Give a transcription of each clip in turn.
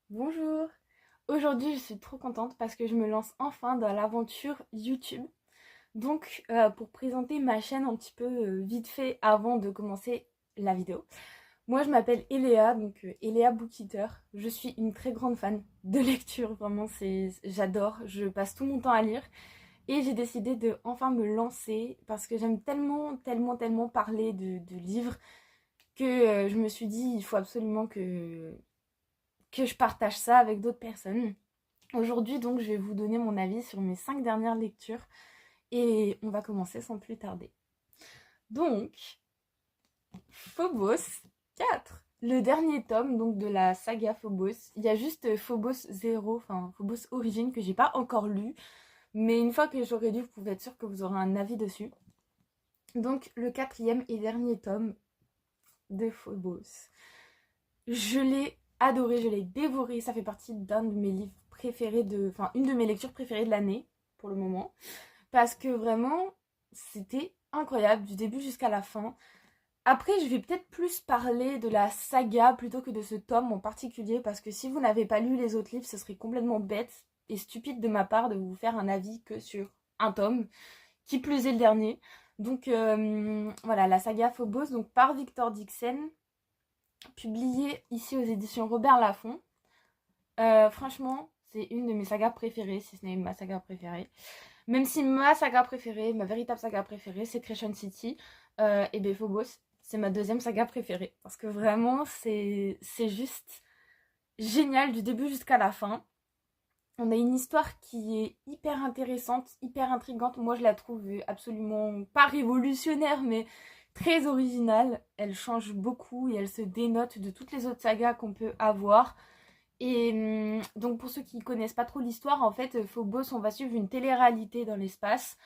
Bonjour! Aujourd'hui, je suis trop contente parce que je me lance enfin dans l'aventure YouTube. Donc, pour présenter ma chaîne un petit peu vite fait avant de commencer la vidéo. Moi, je m'appelle Eléa, donc Eléa Book Eater. Je suis une très grande fan de lecture, vraiment, j'adore. Je passe tout mon temps à lire et j'ai décidé de enfin me lancer parce que j'aime tellement parler de livres que je me suis dit il faut absolument que je partage ça avec d'autres personnes. Aujourd'hui, donc, je vais vous donner mon avis sur mes 5 dernières lectures et on va commencer sans plus tarder. Donc, Phobos 4, le dernier tome donc de la saga Phobos. Il y a juste Phobos 0, enfin Phobos Origine que j'ai pas encore lu, mais une fois que j'aurai lu, vous pouvez être sûr que vous aurez un avis dessus. Donc, le quatrième et dernier tome de Phobos. Je l'ai adoré, je l'ai dévoré. Ça fait partie d'un de mes livres préférés enfin, une de mes lectures préférées de l'année, pour le moment. Parce que vraiment, c'était incroyable, du début jusqu'à la fin. Après, je vais peut-être plus parler de la saga plutôt que de ce tome en particulier, parce que si vous n'avez pas lu les autres livres, ce serait complètement bête et stupide de ma part de vous faire un avis que sur un tome, qui plus est le dernier. Donc voilà, la saga Phobos, donc par Victor Dixon, publié ici aux éditions Robert Laffont. Franchement, c'est une de mes sagas préférées, si ce n'est ma saga préférée. Même si ma saga préférée, ma véritable saga préférée, c'est Crescent City, et bien Phobos, c'est ma deuxième saga préférée. Parce que vraiment, c'est juste génial du début jusqu'à la fin. On a une histoire qui est hyper intéressante, hyper intrigante. Moi, je la trouve absolument pas révolutionnaire, mais très originale. Elle change beaucoup et elle se dénote de toutes les autres sagas qu'on peut avoir. Et donc pour ceux qui connaissent pas trop l'histoire, en fait, Phobos, on va suivre une télé-réalité dans l'espace.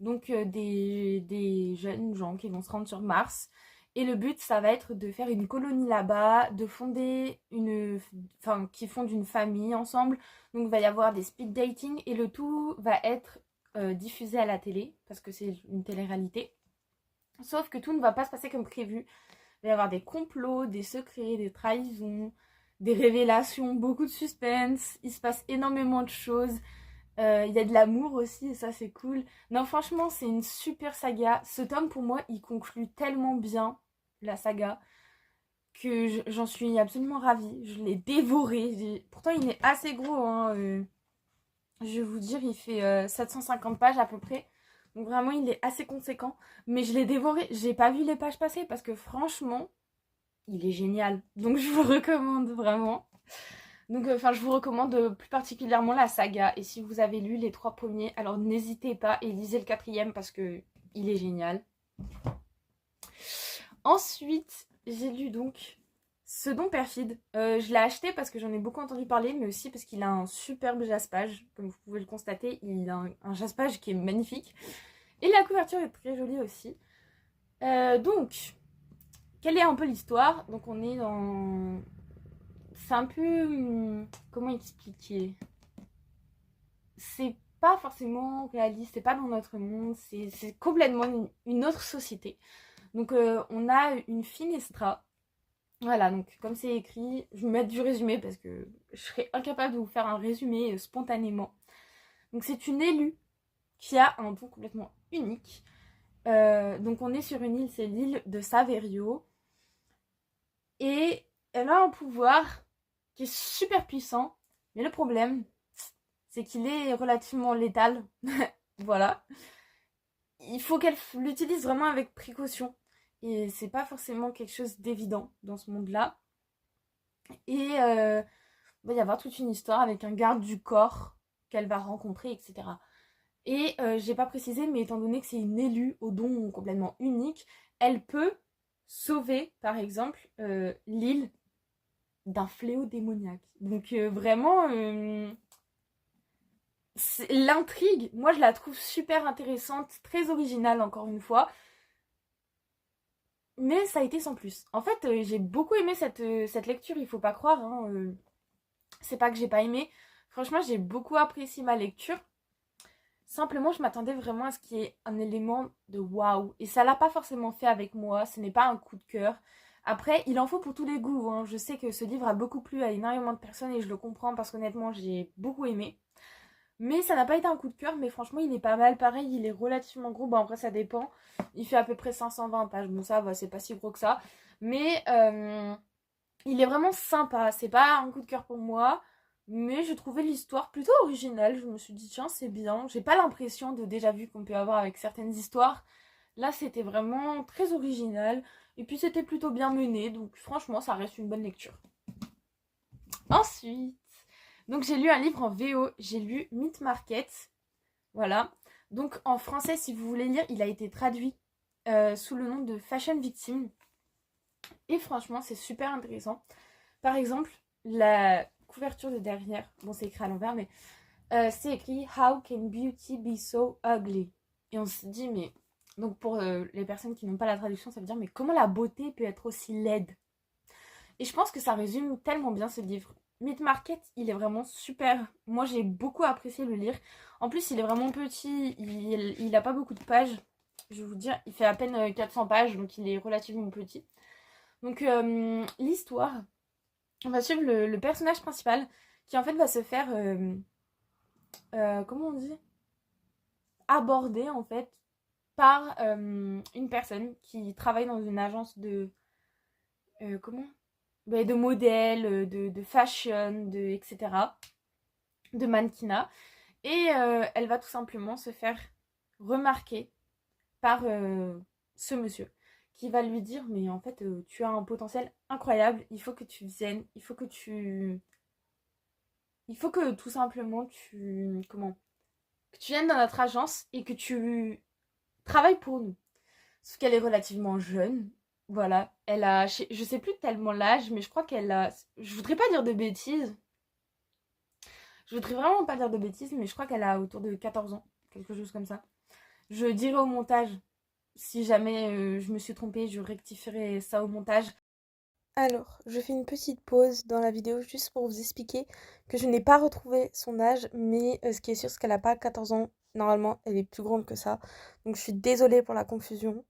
Donc des jeunes gens qui vont se rendre sur Mars. Et le but, ça va être de faire une colonie là-bas, de fonder une... Enfin, qui fondent une famille ensemble. Donc il va y avoir des speed dating et le tout va être diffusé à la télé, parce que c'est une télé-réalité. Sauf que tout ne va pas se passer comme prévu. Il va y avoir des complots, des secrets, des trahisons, des révélations, beaucoup de suspense. Il se passe énormément de choses. Il y a de l'amour aussi, et ça c'est cool. Non, franchement, c'est une super saga. Ce tome, pour moi, il conclut tellement bien la saga que j'en suis absolument ravie. Je l'ai dévoré. Pourtant, il est assez gros, hein. Je vais vous dire, il fait 750 pages à peu près. Donc vraiment, il est assez conséquent. Mais je l'ai dévoré. J'ai pas vu les pages passer parce que franchement, il est génial. Donc je vous le recommande vraiment. Donc enfin je vous recommande plus particulièrement la saga. Et si vous avez lu les 3 premiers, alors n'hésitez pas et lisez le quatrième parce que il est génial. Ensuite, j'ai lu donc Ce don perfide. Je l'ai acheté parce que j'en ai beaucoup entendu parler, mais aussi parce qu'il a un superbe jaspage. Comme vous pouvez le constater, il a un jaspage qui est magnifique. Et la couverture est très jolie aussi. Donc, quelle est un peu l'histoire? Donc on est dans... C'est un peu... comment expliquer? C'est pas forcément réaliste, c'est pas dans notre monde, c'est complètement une autre société. Donc on a une Finestra. Voilà, donc comme c'est écrit, je vais mettre du résumé parce que je serais incapable de vous faire un résumé spontanément. Donc c'est une élue qui a un don complètement unique. Donc on est sur une île, c'est l'île de Saverio. Et elle a un pouvoir qui est super puissant. Mais le problème, c'est qu'il est relativement létal. Voilà. Il faut qu'elle l'utilise vraiment avec précaution. Et c'est pas forcément quelque chose d'évident dans ce monde-là. Et il va y avoir toute une histoire avec un garde du corps qu'elle va rencontrer, etc. Et j'ai pas précisé, mais étant donné que c'est une élue au don complètement unique, elle peut sauver, par exemple, l'île d'un fléau démoniaque. Donc vraiment, l'intrigue, moi je la trouve super intéressante, très originale encore une fois. Mais ça a été sans plus. En fait, j'ai beaucoup aimé cette lecture, il faut pas croire, hein, c'est pas que j'ai pas aimé. Franchement, j'ai beaucoup apprécié ma lecture. Simplement, je m'attendais vraiment à ce qu'il y ait un élément de waouh. Et ça l'a pas forcément fait avec moi. Ce n'est pas un coup de cœur. Après, il en faut pour tous les goûts, hein. Je sais que ce livre a beaucoup plu à énormément de personnes et je le comprends parce qu'honnêtement, j'ai beaucoup aimé. Mais ça n'a pas été un coup de cœur, mais franchement, il est pas mal. Pareil, il est relativement gros. Bon, après, ça dépend. Il fait à peu près 520 pages. Bon, ça va, c'est pas si gros que ça. Mais il est vraiment sympa. C'est pas un coup de cœur pour moi. Mais je trouvais l'histoire plutôt originale. Je me suis dit, tiens, c'est bien. J'ai pas l'impression de déjà vu qu'on peut avoir avec certaines histoires. Là, c'était vraiment très original. Et puis, c'était plutôt bien mené. Donc, franchement, ça reste une bonne lecture. Ensuite, donc j'ai lu un livre en VO. J'ai lu Meat Market. Voilà. Donc, en français, si vous voulez lire, il a été traduit sous le nom de Fashion Victim. Et franchement, c'est super intéressant. Par exemple, la couverture de derrière, bon, c'est écrit à l'envers, mais c'est écrit How can beauty be so ugly? Et on se dit, mais. Donc, pour les personnes qui n'ont pas la traduction, ça veut dire, mais comment la beauté peut être aussi laide? Et je pense que ça résume tellement bien ce livre. Meat Market, il est vraiment super. Moi, j'ai beaucoup apprécié le lire. En plus, il est vraiment petit. Il a pas beaucoup de pages. Je vais vous dire, il fait à peine 400 pages, donc il est relativement petit. Donc, l'histoire, on va suivre le personnage principal qui, en fait, va se faire... comment on dit? Aborder, en fait, par une personne qui travaille dans une agence de... comment? De modèles, de fashion, etc. De mannequinat. Et elle va tout simplement se faire remarquer par ce monsieur qui va lui dire, mais en fait tu as un potentiel incroyable, il faut que tu viennes, il faut que tout simplement que tu viennes dans notre agence et que tu travailles pour nous. Sauf qu'elle est relativement jeune. Voilà, elle a, je sais plus tellement l'âge, mais je crois qu'elle a, je voudrais pas dire de bêtises, je voudrais vraiment pas dire de bêtises, mais je crois qu'elle a autour de 14 ans, quelque chose comme ça. Je dirai au montage, si jamais je me suis trompée, je rectifierai ça au montage. Alors, je fais une petite pause dans la vidéo juste pour vous expliquer que je n'ai pas retrouvé son âge, mais ce qui est sûr, c'est qu'elle n'a pas 14 ans. Normalement, elle est plus grande que ça. Donc, je suis désolée pour la confusion.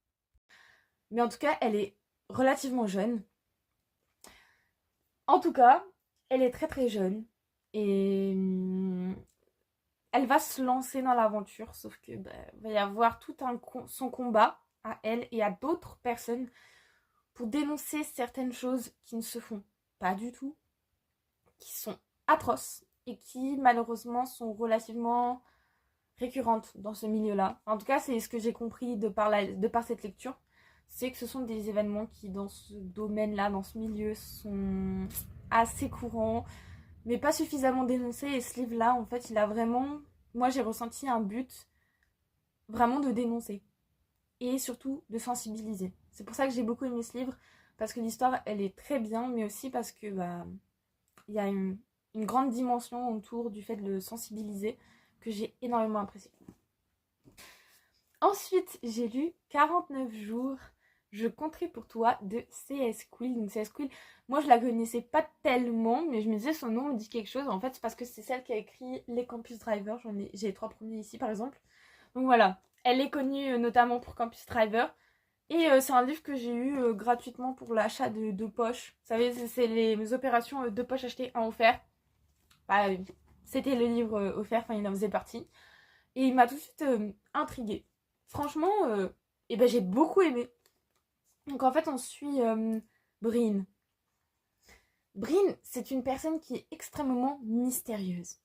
Mais en tout cas, elle est relativement jeune. En tout cas, elle est très très jeune. Et elle va se lancer dans l'aventure, sauf que va y avoir tout son combat à elle et à d'autres personnes pour dénoncer certaines choses qui ne se font pas du tout, qui sont atroces et qui malheureusement sont relativement récurrentes dans ce milieu-là. En tout cas, c'est ce que j'ai compris de par cette lecture, c'est que ce sont des événements qui dans ce domaine-là, dans ce milieu, sont assez courants, mais pas suffisamment dénoncés. Et ce livre-là, en fait, il a vraiment... Moi, j'ai ressenti un but vraiment de dénoncer et surtout de sensibiliser. C'est pour ça que j'ai beaucoup aimé ce livre, parce que l'histoire, elle est très bien, mais aussi parce que il y a une grande dimension autour du fait de le sensibiliser que j'ai énormément apprécié. Ensuite, j'ai lu 49 jours, je compterai pour toi de C.S. Quill. Donc C.S. Quill, moi je la connaissais pas tellement, mais je me disais son nom me dit quelque chose. En fait, c'est parce que c'est celle qui a écrit Les Campus Driver. J'ai les 3 premiers ici par exemple. Donc voilà, elle est connue notamment pour Campus Driver. Et c'est un livre que j'ai eu gratuitement pour l'achat de 2 poches. Vous savez, c'est les opérations 2 poches achetées, un offert. Bah, c'était le livre offert, enfin il en faisait partie. Et il m'a tout de suite intriguée. Franchement, j'ai beaucoup aimé. Donc en fait, on suit Bryn. Bryn, c'est une personne qui est extrêmement mystérieuse.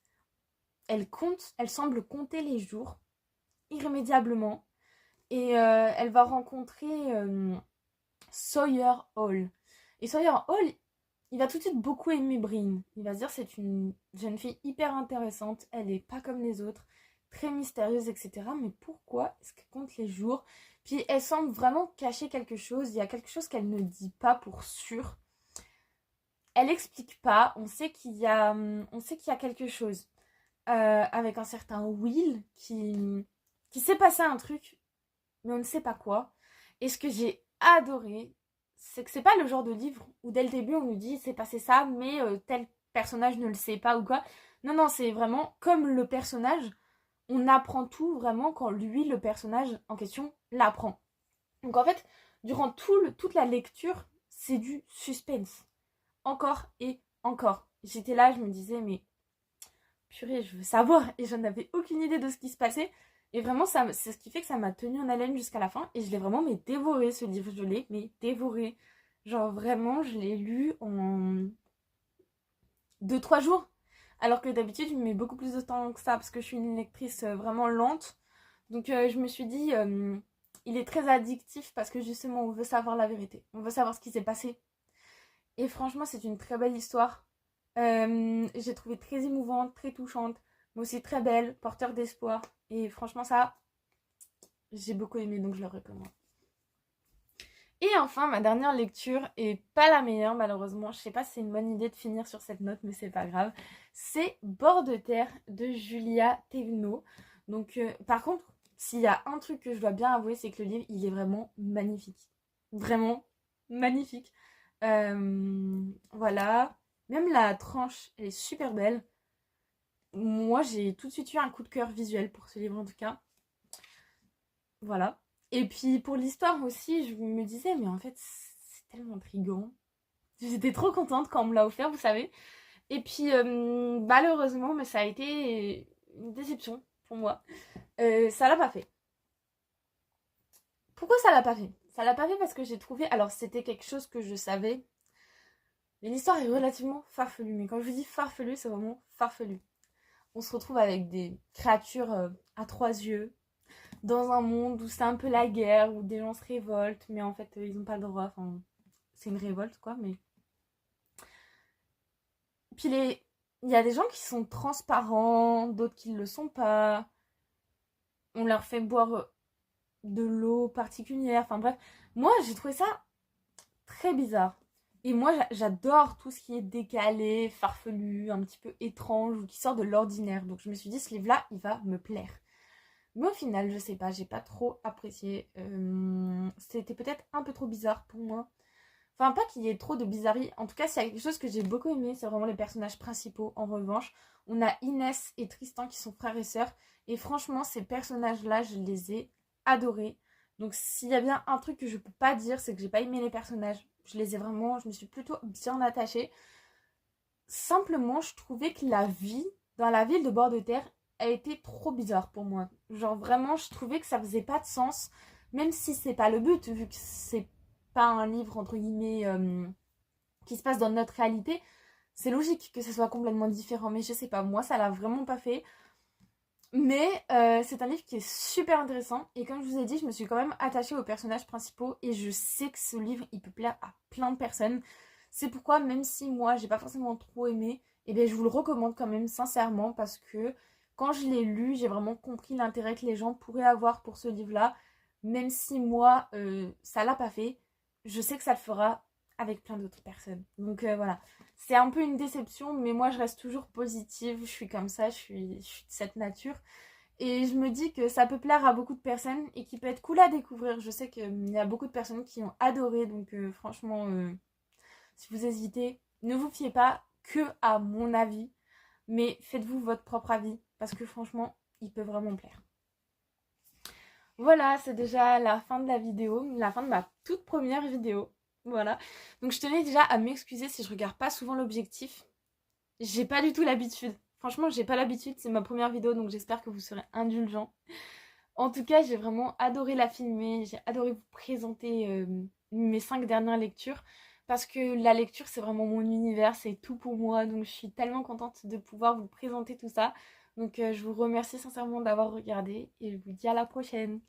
Elle semble compter les jours, irrémédiablement. Et elle va rencontrer Sawyer Hall. Et Sawyer Hall, il va tout de suite beaucoup aimer Bryn. Il va se dire c'est une jeune fille hyper intéressante, elle est pas comme les autres, très mystérieuse, etc. Mais pourquoi est-ce qu'elle compte les jours? Puis elle semble vraiment cacher quelque chose, il y a quelque chose qu'elle ne dit pas pour sûr. Elle explique pas, on sait qu'il y a quelque chose avec un certain Will qui s'est passé un truc, mais on ne sait pas quoi. Et ce que j'ai adoré, c'est que c'est pas le genre de livre où dès le début on nous dit c'est passé ça, mais tel personnage ne le sait pas ou quoi. Non, non, c'est vraiment comme le personnage, on apprend tout vraiment quand lui, le personnage en question, l'apprend. Donc en fait, durant toute la lecture, c'est du suspense. Encore et encore. J'étais là, je me disais, mais purée, je veux savoir. Et je n'avais aucune idée de ce qui se passait. Et vraiment, c'est ce qui fait que ça m'a tenue en haleine jusqu'à la fin. Et je l'ai vraiment dévoré, ce livre. Je l'ai dévoré. Genre vraiment, je l'ai lu en 2-3 jours. Alors que d'habitude, je mets beaucoup plus de temps que ça parce que je suis une lectrice vraiment lente. Donc je me suis dit, il est très addictif parce que justement, on veut savoir la vérité. On veut savoir ce qui s'est passé. Et franchement, c'est une très belle histoire. J'ai trouvé très émouvante, très touchante, mais aussi très belle, porteur d'espoir. Et franchement, ça, j'ai beaucoup aimé, donc je le recommande. Et enfin, ma dernière lecture, et pas la meilleure malheureusement, je sais pas si c'est une bonne idée de finir sur cette note, mais c'est pas grave, c'est Bord de terre de Julia Thévenot. Donc par contre, s'il y a un truc que je dois bien avouer, c'est que le livre, il est vraiment magnifique. Vraiment magnifique. Voilà. Même la tranche, elle est super belle. Moi, j'ai tout de suite eu un coup de cœur visuel pour ce livre en tout cas. Voilà. Et puis pour l'histoire aussi, je me disais, mais en fait, c'est tellement intriguant. J'étais trop contente quand on me l'a offert, vous savez. Et puis malheureusement, mais ça a été une déception pour moi. Ça l'a pas fait. Pourquoi ça l'a pas fait? Ça l'a pas fait parce que j'ai trouvé... Alors c'était quelque chose que je savais. Mais l'histoire est relativement farfelue. Mais quand je vous dis farfelue, c'est vraiment farfelu. On se retrouve avec des créatures à 3 yeux, dans un monde où c'est un peu la guerre, où des gens se révoltent, mais en fait ils n'ont pas le droit, enfin c'est une révolte quoi, mais... Puis il y a des gens qui sont transparents, d'autres qui ne le sont pas, on leur fait boire de l'eau particulière, enfin bref. Moi j'ai trouvé ça très bizarre. Et moi j'adore tout ce qui est décalé, farfelu, un petit peu étrange, ou qui sort de l'ordinaire, donc je me suis dit ce livre-là il va me plaire. Mais au final, je sais pas, j'ai pas trop apprécié. C'était peut-être un peu trop bizarre pour moi. Enfin, pas qu'il y ait trop de bizarreries. En tout cas, s'il y a quelque chose que j'ai beaucoup aimé, c'est vraiment les personnages principaux. En revanche, on a Inès et Tristan qui sont frères et sœurs. Et franchement, ces personnages-là, je les ai adorés. Donc, s'il y a bien un truc que je peux pas dire, c'est que j'ai pas aimé les personnages. Je les ai vraiment, je me suis plutôt bien attachée. Simplement, je trouvais que la vie dans la ville de Bord de Terre a été trop bizarre pour moi. Genre vraiment, je trouvais que ça faisait pas de sens, même si c'est pas le but, vu que c'est pas un livre entre guillemets qui se passe dans notre réalité. C'est logique que ce soit complètement différent, mais je sais pas, moi ça l'a vraiment pas fait. Mais c'est un livre qui est super intéressant et comme je vous ai dit, je me suis quand même attachée aux personnages principaux et je sais que ce livre il peut plaire à plein de personnes. C'est pourquoi même si moi j'ai pas forcément trop aimé, et bien je vous le recommande quand même sincèrement parce que quand je l'ai lu, j'ai vraiment compris l'intérêt que les gens pourraient avoir pour ce livre-là. Même si moi ça l'a pas fait, je sais que ça le fera avec plein d'autres personnes. Donc voilà, c'est un peu une déception, mais moi je reste toujours positive, je suis comme ça, je suis de cette nature. Et je me dis que ça peut plaire à beaucoup de personnes et qui peut être cool à découvrir. Je sais qu'il y a beaucoup de personnes qui ont adoré, donc franchement, si vous hésitez, ne vous fiez pas que à mon avis, mais faites-vous votre propre avis, parce que franchement, il peut vraiment plaire. Voilà, c'est déjà la fin de la vidéo, la fin de ma toute première vidéo. Voilà. Donc je tenais déjà à m'excuser si je regarde pas souvent l'objectif. J'ai pas du tout l'habitude. Franchement, j'ai pas l'habitude, c'est ma première vidéo, donc j'espère que vous serez indulgents. En tout cas, j'ai vraiment adoré la filmer, j'ai adoré vous présenter mes 5 dernières lectures, parce que la lecture, c'est vraiment mon univers, c'est tout pour moi, donc je suis tellement contente de pouvoir vous présenter tout ça. Donc je vous remercie sincèrement d'avoir regardé, et je vous dis à la prochaine.